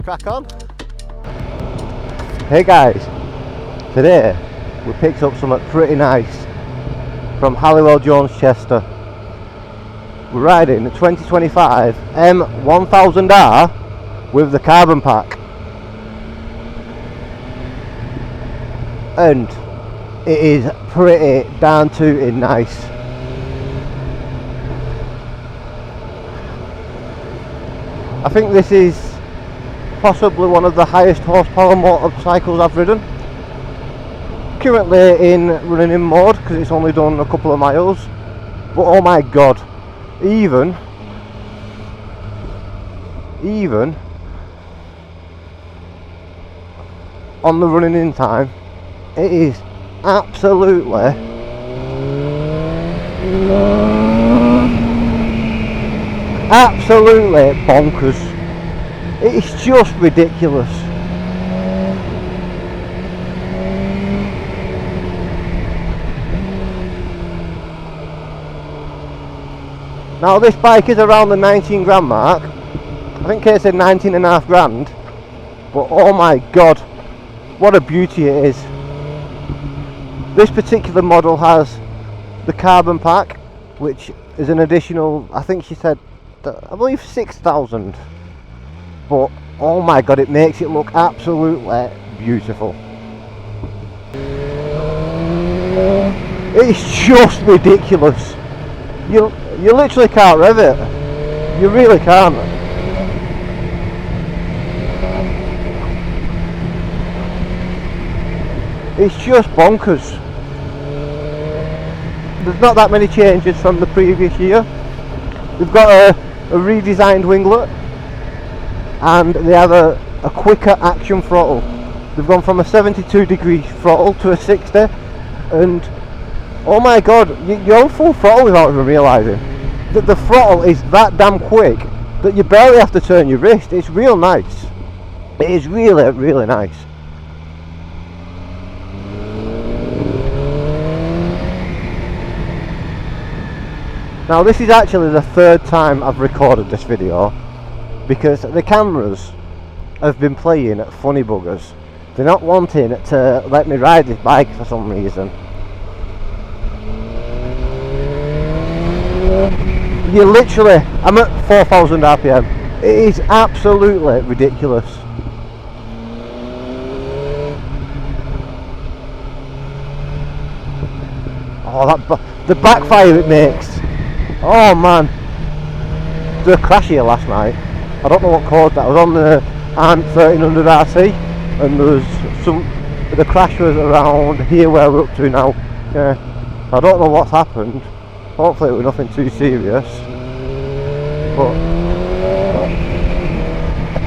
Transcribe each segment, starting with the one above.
Crack on. Hey guys, today we picked up something pretty nice from Halliwell Jones Chester. We're riding the 2025 M1000R with the carbon pack, and it is pretty darn tooting nice. I think this is possibly one of the highest horsepower motorcycles I've ridden. Currently in running in mode because it's only done a couple of miles, but oh my god, even on the running in time, it is absolutely bonkers. It's just ridiculous. Now this bike is around the 19 grand mark. I think Kate said 19.5 grand. But oh my god, what a beauty it is. This particular model has the carbon pack, which is an additional, I think she said, I believe 6,000. But oh my god, it makes it look absolutely beautiful. It's just ridiculous. You literally can't rev it. You really can't. It's just bonkers. There's not that many changes from the previous year. They've got a redesigned winglet, and they have a quicker action throttle. They've gone from a 72-degree throttle to a 60, and oh my god, you're on full throttle without even realising that the throttle is that damn quick that you barely have to turn your wrist. It's real nice. It is really, really nice. Now this is actually the third time I've recorded this video, because the cameras have been playing at funny buggers. They're not wanting to let me ride this bike for some reason. You literally, I'm at 4,000 RPM. It is absolutely ridiculous. Oh, the backfire it makes. Oh man, the crash here last night. I don't know what caused that. I was on the 1300 RT, and there was the crash was around here where we're up to now. Yeah, I don't know what's happened. Hopefully it was nothing too serious, but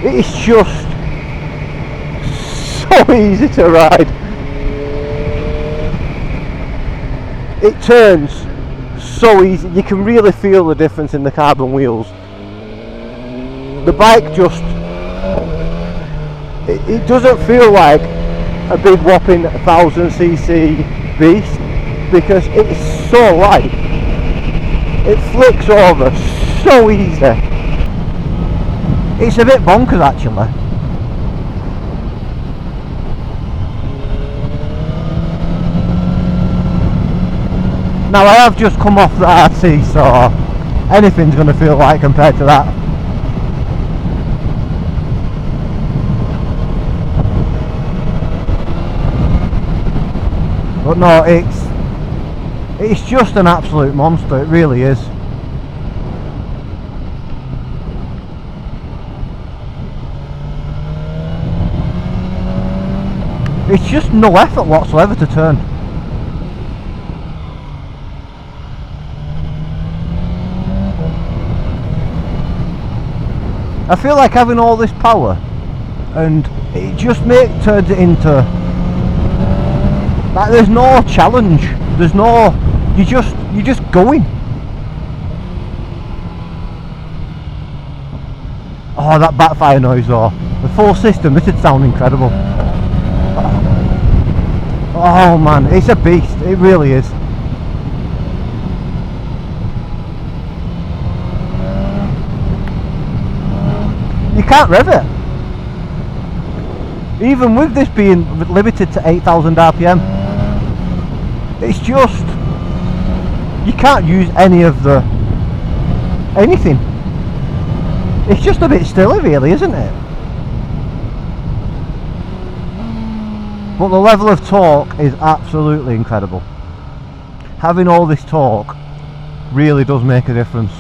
it's just so easy to ride. It turns so easy. You can really feel the difference in the carbon wheels. The bike just, it doesn't feel like a big whopping 1000cc beast, because it's so light. It flicks over so easy. It's a bit bonkers actually. Now I have just come off the RT, so anything's going to feel like compared to that. But no, it's just an absolute monster, it really is. It's just no effort whatsoever to turn. I feel like having all this power, and it just turns it into like there's no challenge. There's no, you're just going. Oh, that backfire noise though. The full system, this would sound incredible. Oh man, it's a beast, it really is. You can't rev it. even with this being limited to 8,000 RPM, it's just, you can't use any of the anything. It's just a bit stilly really, isn't it? But the level of torque is absolutely incredible. Having all this torque really does make a difference.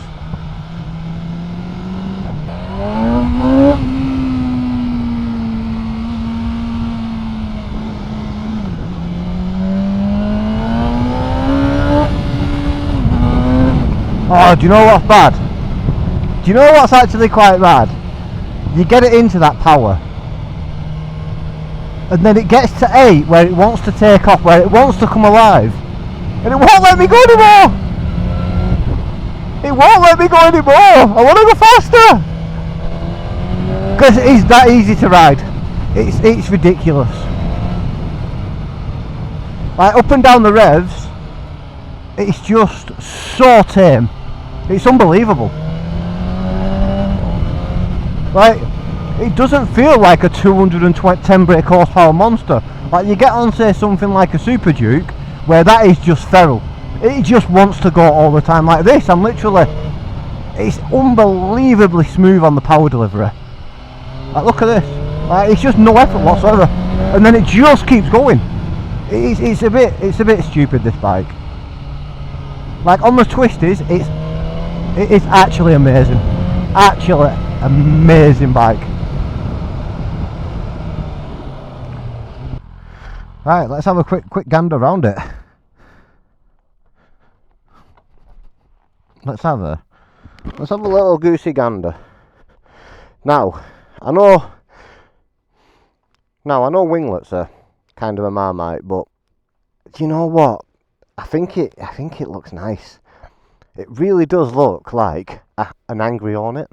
Oh, do you know what's bad? Do you know what's actually quite bad? You get it into that power, and then it gets to 8 where it wants to take off, where it wants to come alive, and it won't let me go anymore! It won't let me go anymore! I want to go faster! Because it is that easy to ride. It's ridiculous. Like, up and down the revs, it's just so tame. It's unbelievable. Like, it doesn't feel like a 210 brake horsepower monster. Like, you get on, say, something like a Super Duke, where that is just feral. It just wants to go all the time. Like this, I'm literally, it's unbelievably smooth on the power delivery. Like, look at this. Like, it's just no effort whatsoever, and then it just keeps going. It's a bit stupid, this bike. Like, on the twisties, it is actually amazing. Actually amazing bike. Right, let's have a quick gander around it. Let's have a little goosey gander. Now I know winglets are kind of a marmite, but do you know what? I think it looks nice. It really does look like an angry hornet.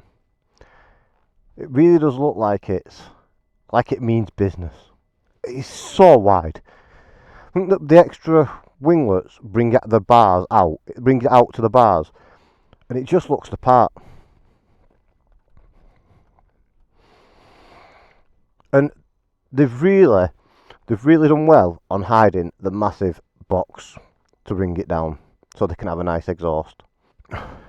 It really does look like it means business. It's so wide. I think that the extra winglets bring the bars out. It brings it out to the bars, and it just looks the part. And they've really done well on hiding the massive box to bring it down, so they can have a nice exhaust.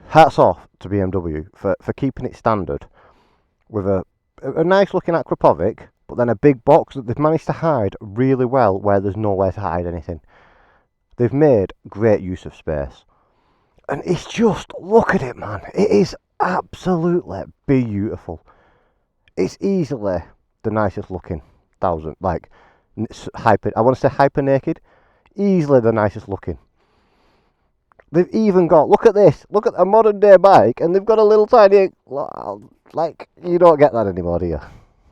Hats off to BMW for keeping it standard with a nice looking Akrapovic, but then a big box that they've managed to hide really well where there's nowhere to hide anything. They've made great use of space, and it's just, look at it, man. It is absolutely beautiful. It's easily the nicest looking thousand, like hyper, I want to say hyper naked, easily the nicest looking. They've even got, look at this, look at a modern day bike, and they've got a little tiny, like, you don't get that anymore, do you?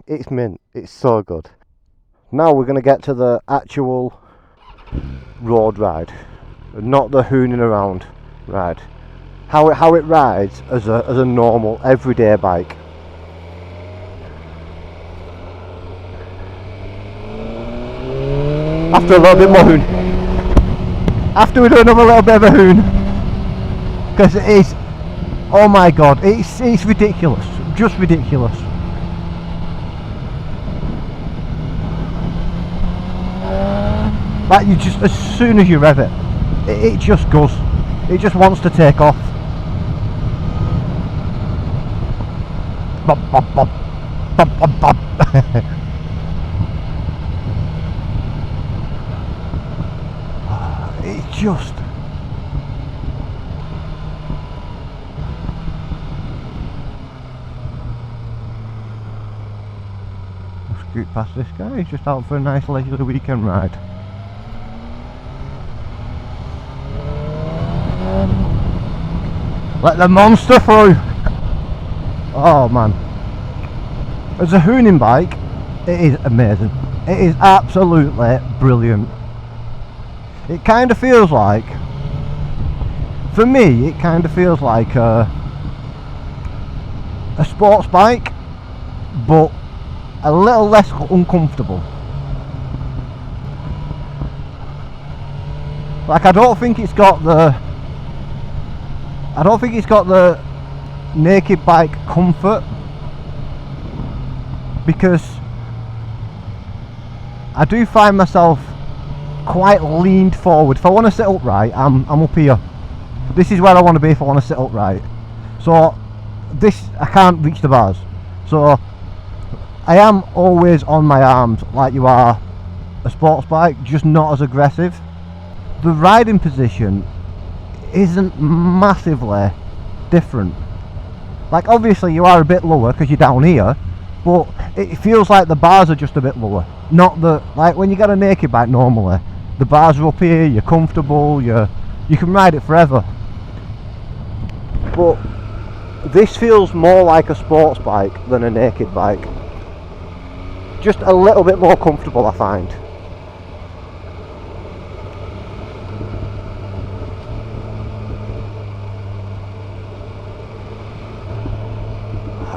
It's mint, it's so good. Now we're going to get to the actual road ride, not the hooning around ride. How it rides as a normal, everyday bike. After a little bit more hoon. After we do another little bit of a hoon, because it is, oh my god, it's ridiculous, just ridiculous. Like, you just, as soon as you rev it, it just goes, it just wants to take off. Bop, bop, bop, bop, bop, bop. It's just, we'll scoot past this guy. He's just out for a nice leisurely weekend ride. Let the monster through. Oh man, as a hooning bike, it is amazing. It is absolutely brilliant. It kind of feels like, for me, it kind of feels like a sports bike, but a little less uncomfortable. Like, I don't think it's got the naked bike comfort, because I do find myself quite leaned forward. If I want to sit upright, I'm up here. This is where I want to be if I want to sit upright. So this, I can't reach the bars. So I am always on my arms like you are a sports bike, just not as aggressive. The riding position isn't massively different. Like obviously you are a bit lower because you're down here, but it feels like the bars are just a bit lower. Not that, like when you get a naked bike normally, the bars are up here, you're comfortable, you can ride it forever. But this feels more like a sports bike than a naked bike. Just a little bit more comfortable, I find.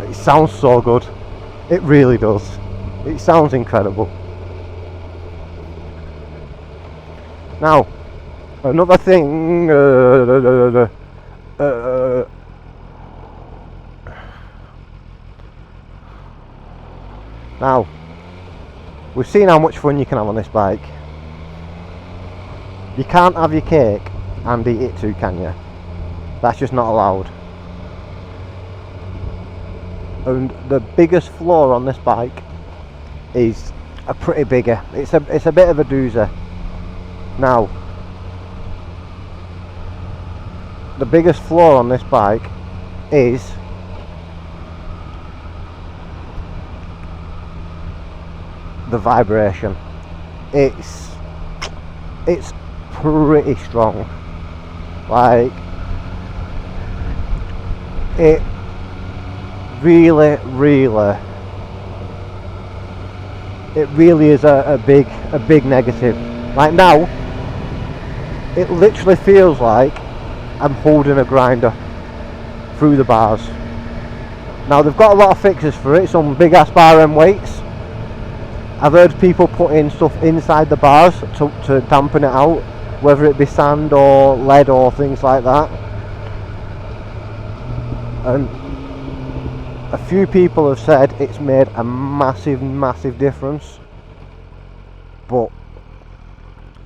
It sounds so good. It really does. It sounds incredible. Now, another thing. Now, we've seen how much fun you can have on this bike. You can't have your cake and eat it too, can you? That's just not allowed. And the biggest flaw on this bike is a pretty bigger. It's a bit of a doozy. Now, the biggest flaw on this bike is the vibration. It's pretty strong. Like it really is a big negative. Like now, it literally feels like I'm holding a grinder through the bars. Now they've got a lot of fixes for it, some big ass bar end weights. I've heard people put in stuff inside the bars to dampen it out, whether it be sand or lead or things like that. And a few people have said it's made a massive difference. But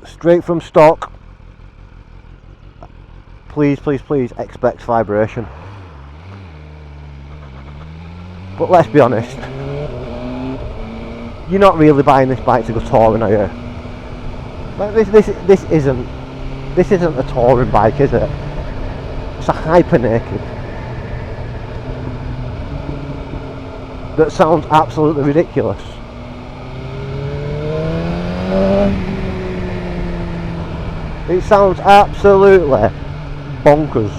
straight from stock, please expect vibration. But let's be honest, you're not really buying this bike to go touring, are you? Like this isn't a touring bike, is it? It's a hyper naked that sounds absolutely ridiculous. It sounds absolutely bonkers.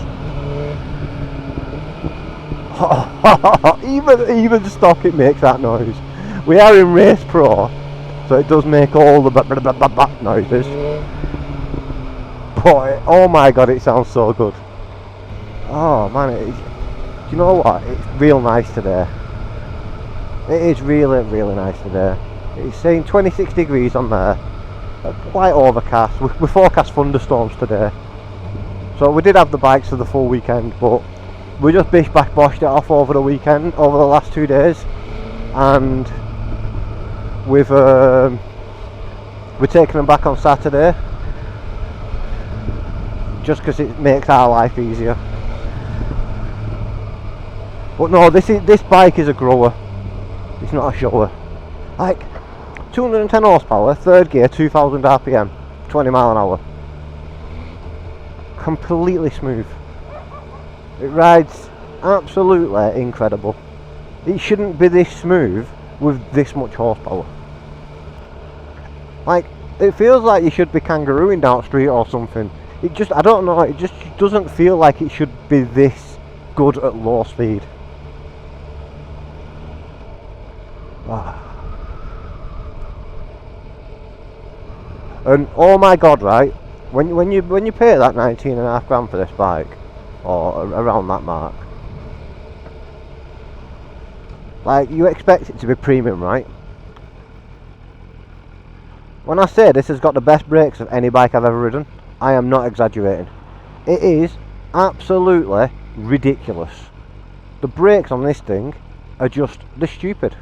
even stock it makes that noise. We are in Race Pro, so it does make all the back noises. But oh my god, it sounds so good. Oh man, do you know what? It's real nice today. It is really nice today. It's saying 26 degrees on there. Quite overcast. We forecast thunderstorms today. So we did have the bikes for the full weekend, but we just bish bash boshed it off over the weekend, over the last 2 days, and we're taking them back on Saturday, just because it makes our life easier. But no, this bike is a grower. It's not a shower. Like 210 horsepower, third gear, 2000 RPM, 20 mile an hour. Completely smooth. It rides absolutely incredible. It shouldn't be this smooth with this much horsepower. Like, it feels like you should be kangarooing down the street or something. It just, I don't know, it just doesn't feel like it should be this good at low speed. And oh my god, right, when you pay that 19.5 grand for this bike, or around that mark, like, you expect it to be premium, right? When I say this has got the best brakes of any bike I've ever ridden, I am not exaggerating. It is absolutely ridiculous. The brakes on this thing are just, they're stupid.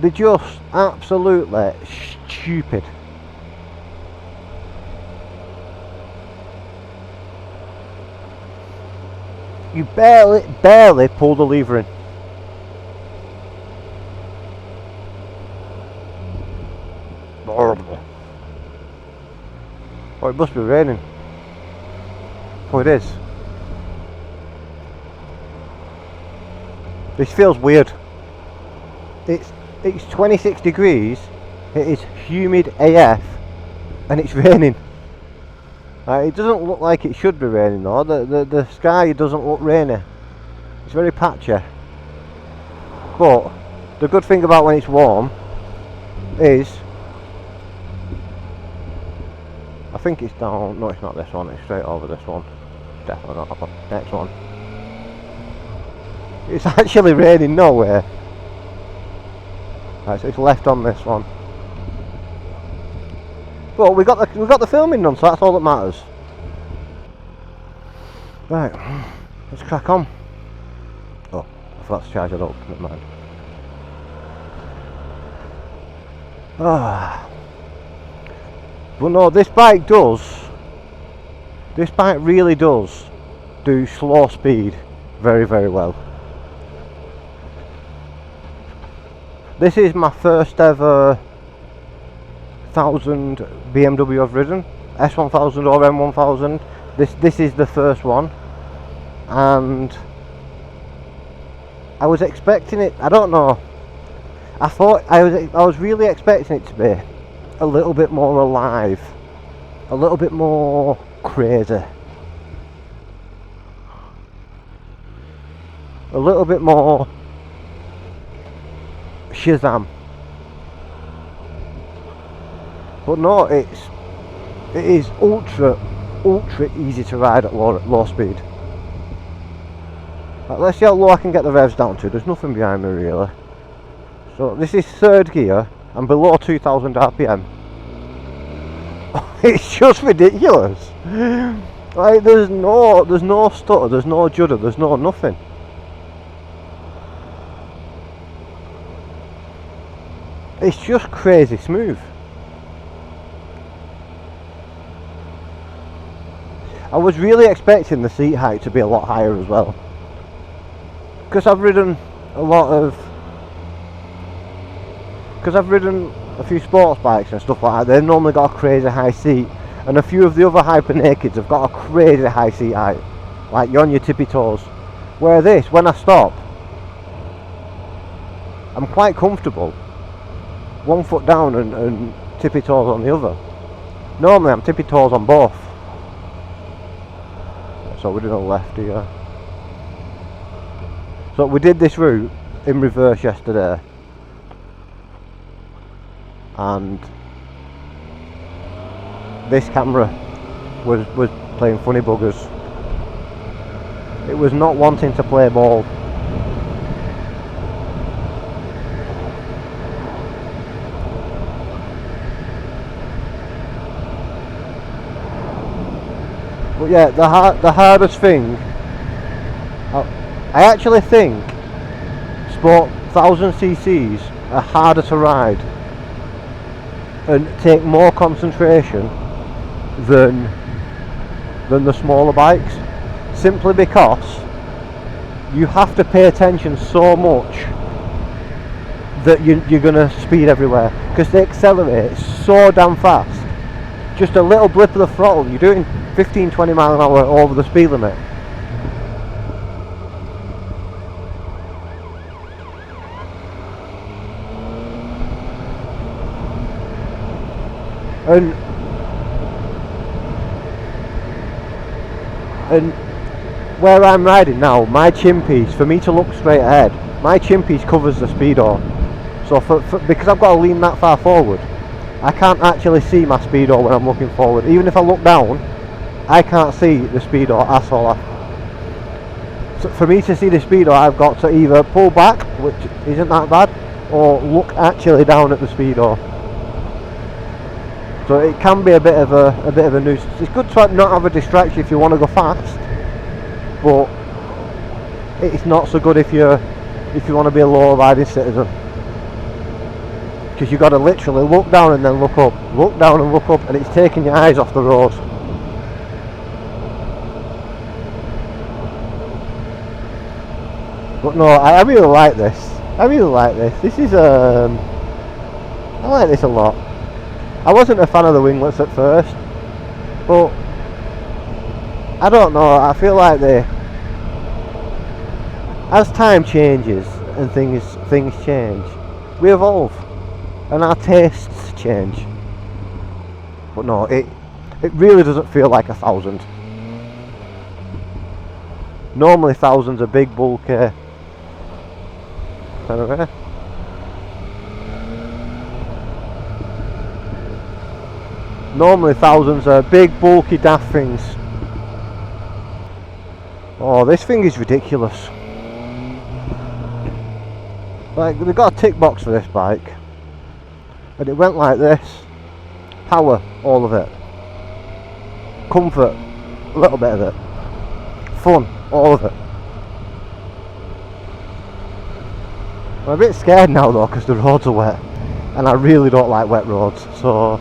They're just absolutely stupid. You barely pull the lever in. Horrible. Oh, it must be raining. Oh, it is. This feels weird. It's 26 degrees, it is humid AF, and it's raining. It doesn't look like it should be raining though. The sky doesn't look rainy. It's very patchy. But the good thing about when it's warm is, I think it's down, no it's not this one, it's straight over this one. Definitely not the next one. It's actually raining nowhere. Right, so it's left on this one. But we got the filming done, so that's all that matters. Right, let's crack on. Oh, I forgot to charge it up, never mind. But no, this bike really does do slow speed very, very well. This is my first ever 1000 BMW I've ridden, S1000 or M1000. This is the first one, and I was expecting it. I don't know. I thought I was really expecting it to be a little bit more alive, a little bit more crazy, a little bit more Shazam. But no, it is ultra easy to ride at low speed. Right, let's see how low I can get the revs down to. There's nothing behind me really. So this is third gear. I'm below 2000 RPM. It's just ridiculous. Like there's no stutter, there's no judder, there's no nothing. It's just crazy smooth. I was really expecting the seat height to be a lot higher as well, because I've ridden a few sports bikes and stuff like that. They've normally got a crazy high seat, and a few of the other hyper nakeds have got a crazy high seat height, like you're on your tippy toes. Where this, when I stop, I'm quite comfortable, 1 foot down and tippy toes on the other. Normally I'm tippy toes on both. So we're doing a left here. So we did this route in reverse yesterday, and this camera was playing funny buggers. It was not wanting to play ball. But yeah, the hardest thing, I actually think sport 1000cc's are harder to ride and take more concentration than the smaller bikes, simply because you have to pay attention so much that you're going to speed everywhere, because they accelerate so damn fast. Just a little blip of the throttle, you're doing 15-20 miles an hour over the speed limit. And where I'm riding now, my chin piece, for me to look straight ahead, my chin piece covers the speedo. So because I've got to lean that far forward, I can't actually see my speedo when I'm looking forward. Even if I look down, I can't see the speedo at all. So for me to see the speedo, I've got to either pull back, which isn't that bad, or look actually down at the speedo. So it can be a bit of a nuisance. It's good to not have a distraction if you want to go fast, but it's not so good if you want to be a law-abiding citizen, because you've got to literally look down and then look up, look down and look up, and it's taking your eyes off the road. But no, I really like this. I really like this. This is I like this a lot. I wasn't a fan of the winglets at first, but I don't know, I feel like as time changes and things change, we evolve and our tastes change. But no, it really doesn't feel like 1,000. Normally 1,000's a big bulky kind of Normally 1,000's are big bulky daft things. Oh, this thing is ridiculous. Like, they've got a tick box for this bike, and it went like this. Power, all of it. Comfort, a little bit of it. Fun, all of it. I'm a bit scared now though, because the roads are wet, and I really don't like wet roads, so...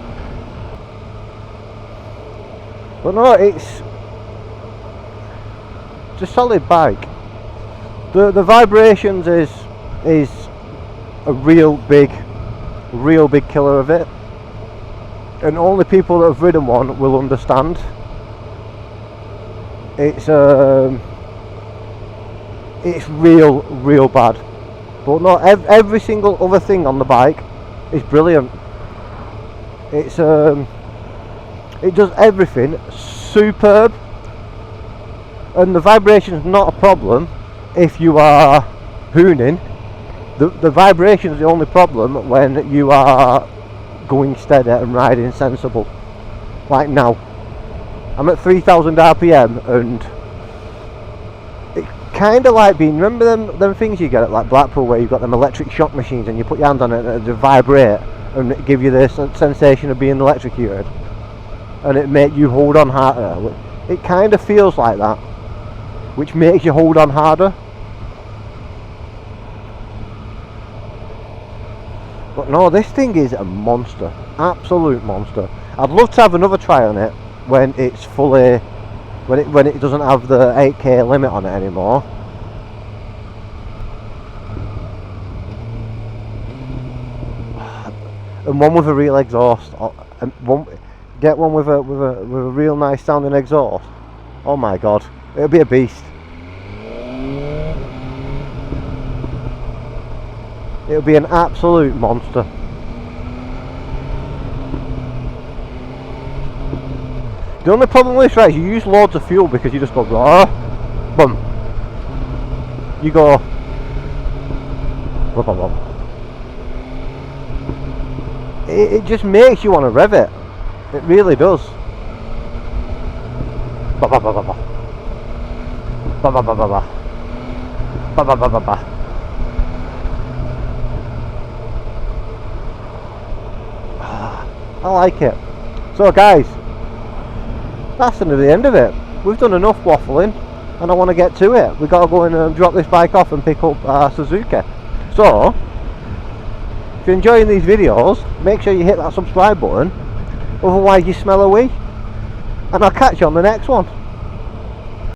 But no, it's a solid bike. The vibrations is a real big killer of it, and only people that have ridden one will understand. It's real bad. But no, every single other thing on the bike is brilliant. It does everything superb, and the vibration's not a problem if you are hooning. The vibration is the only problem when you are going steady and riding sensible. Like now, I'm at 3,000 RPM, and it kind of like being, remember them things you get at like Blackpool where you've got them electric shock machines and you put your hand on it and it vibrate and it give you this sensation of being electrocuted, and it make you hold on harder. It kind of feels like that, which makes you hold on harder. But no, this thing is a monster, absolute monster. I'd love to have another try on it when it's fully, when it doesn't have the 8k limit on it anymore. And one with a real exhaust, and get one with a real nice sounding exhaust. Oh my god, it'll be a beast. It'll be an absolute monster. The only problem with this, right, is you use loads of fuel because you just go boom. You go blah, blah, blah. It just makes you want to rev it. It really does. Ba ba ba ba ba. Ba ba ba ba ba. Ba ba ba ba ba. I like it. So guys, that's the end of it. We've done enough waffling, and I want to get to it. We've got to go and drop this bike off and pick up our Suzuki. So, if you're enjoying these videos, make sure you hit that subscribe button. Otherwise you smell a wee. And I'll catch you on the next one.